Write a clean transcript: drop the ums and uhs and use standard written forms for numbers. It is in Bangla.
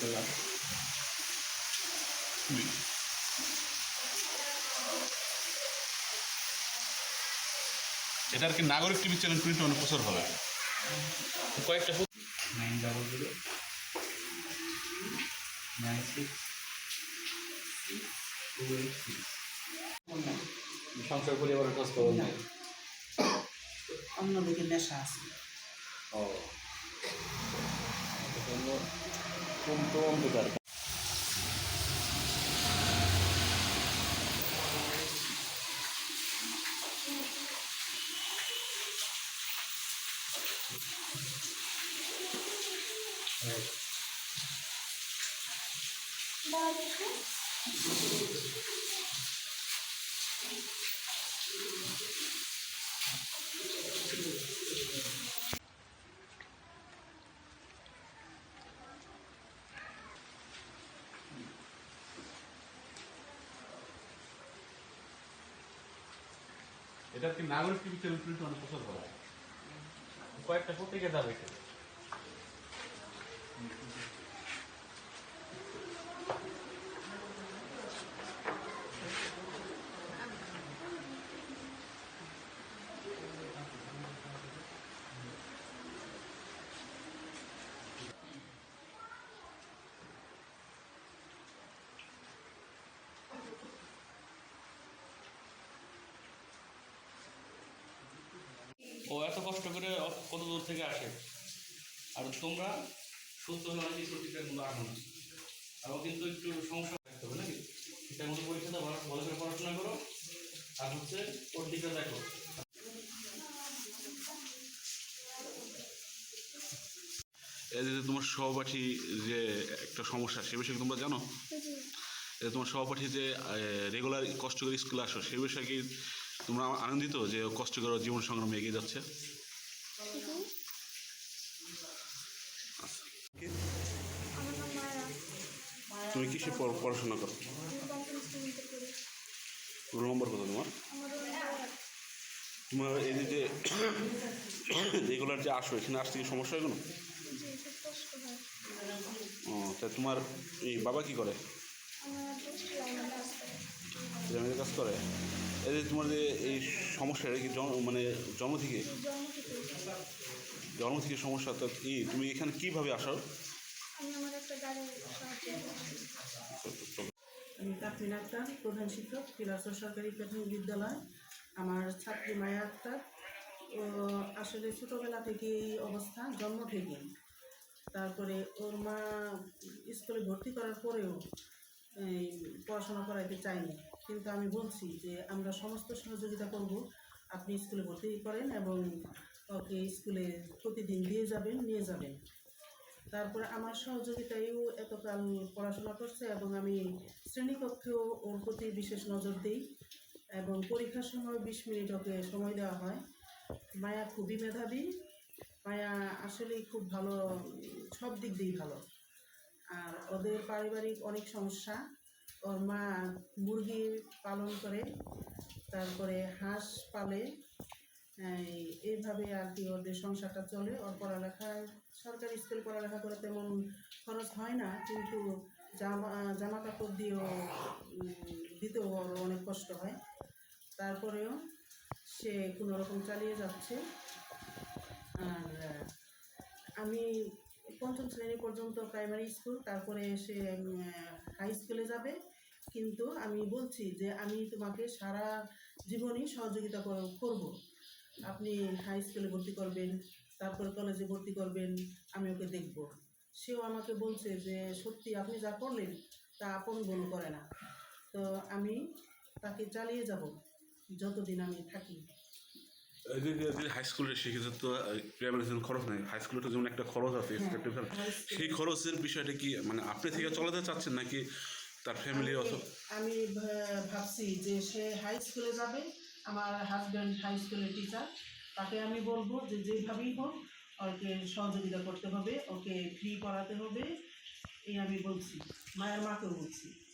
করলাম। এটা আর কি নাগরিক টিভি চ্যানেল 21 প্রচার হবে কয়েকটা 90096 সংসার পরিবারের খোঁজ খবর নাই। অন্যদিকে নেশা আছে। ও কিন্তু অন্ধকার। এটা কি নাগরিক টিভি চ্যানেল 21 প্রচার হবে কয়েকটা পত্রিকা যাবে এখানে। ও এত কষ্ট করে কত দূর থেকে আসে আর তোমরা সুস্থ হলে অনেক ঠিকঠাক মতো আসো না আরও কিন্তু একটু সমস্যা থাকতে হবে নাকি ঠিকঠাক মতো পরীক্ষা দাও ভালো করে পড়াশোনা করো আর হচ্ছে ওর দিকটা দেখো। এই যে তোমার সহপাঠী যে একটা সমস্যা সে বিষয়ে তোমরা জানো তোমার সহপাঠী যে রেগুলার কষ্ট করে স্কুলে আসো সেই বিষয়ে কি তোমরা আনন্দিত যে কষ্ট করে জীবন সংগ্রামে এগিয়ে যাচ্ছে? তুমি কিসে পড়াশোনা করো? রোল নম্বর কত তোমার? তোমার এই যে রেগুলার যে আসো এখানে আসতে কি সমস্যা হয় কোনো? ও তা তোমার এই বাবা কি করে? জমিতে কাজ করে। এই যে তোমার যে এই সমস্যা এটা কি মানে জন্ম থেকে সমস্যা তো কি তুমি এখানে কীভাবে আসো? আমি তাফরিন আক্তার, প্রধান শিক্ষক, বিলাসপুর সরকারি প্রাথমিক বিদ্যালয়। আমার ছাত্রী মায়া আক্তার। ও আসলে ছোটোবেলা থেকেই অবস্থা, জন্ম থেকেই। তারপরে ওর মা স্কুলে ভর্তি করার পরেও এই পড়াশোনা করাইতে চাইনি, কিন্তু আমি বলছি যে আমরা সমস্ত সহযোগিতা করব, আপনি স্কুলে ভর্তি করেন এবং ওকে স্কুলে প্রতিদিন নিয়ে যাবেন। তারপরে আমার সহযোগিতায়ও এতকাল পড়াশোনা করছে এবং আমি শ্রেণীকক্ষেও ওর প্রতি বিশেষ নজর দিই এবং পরীক্ষার সময় 20 মিনিট ওকে সময় দেওয়া হয়। মায়া খুবই মেধাবী, মায়া আসলেই খুব ভালো, সব দিক দিয়েই ভালো। আর ওদের পারিবারিক অনেক সমস্যা। ওর মা মুরগি পালন করে, তারপরে হাঁস পালে, এইভাবে আর কি ওদের সংসারটা চলে। ওর পড়ালেখায় সরকারি স্কুল পড়ালেখা করে তেমন খরচ হয় না, কিন্তু জামা কাপড় দিয়েও দিতেও ওর অনেক কষ্ট হয়। তারপরেও সে কোনোরকম চালিয়ে যাচ্ছে। আর আমি 5ম শ্রেণী পর্যন্ত প্রাইমারি স্কুল, তারপরে সে হাই স্কুলে যাবে। কিন্তু আমি বলছি যে আমি তোমাকে সারা জীবনই সহযোগিতা করব, আপনি হাই স্কুলে ভর্তি করবেন, তারপরে কলেজে ভর্তি করবেন, আমি ওকে দেখব। সেও আমাকে বলছে যে সত্যি আপনি যা করলেন তা আপন বোন করে না। তো আমি তাকে চালিয়ে যাব যতদিন আমি থাকি। হাই স্কুলে শিখেছে তো প্রাইমারি খরচ নেই, হাই স্কুলে তো যেমন একটা খরচ আছে সেই খরচের বিষয়টা কি মানে আপনি থেকে চলাতে চাচ্ছেন নাকি তার ফ্যামিলি? আমি ভাবছি যে সে হাই স্কুলে যাবে, আমার হাজব্যান্ড হাই স্কুলের টিচার, তাকে আমি বলবো যে যেভাবেই হোক ওকে সহযোগিতা করতে হবে, ওকে ফ্রি পড়াতে হবে, এই আমি বলছি, মায়ের মাকেও বলছি।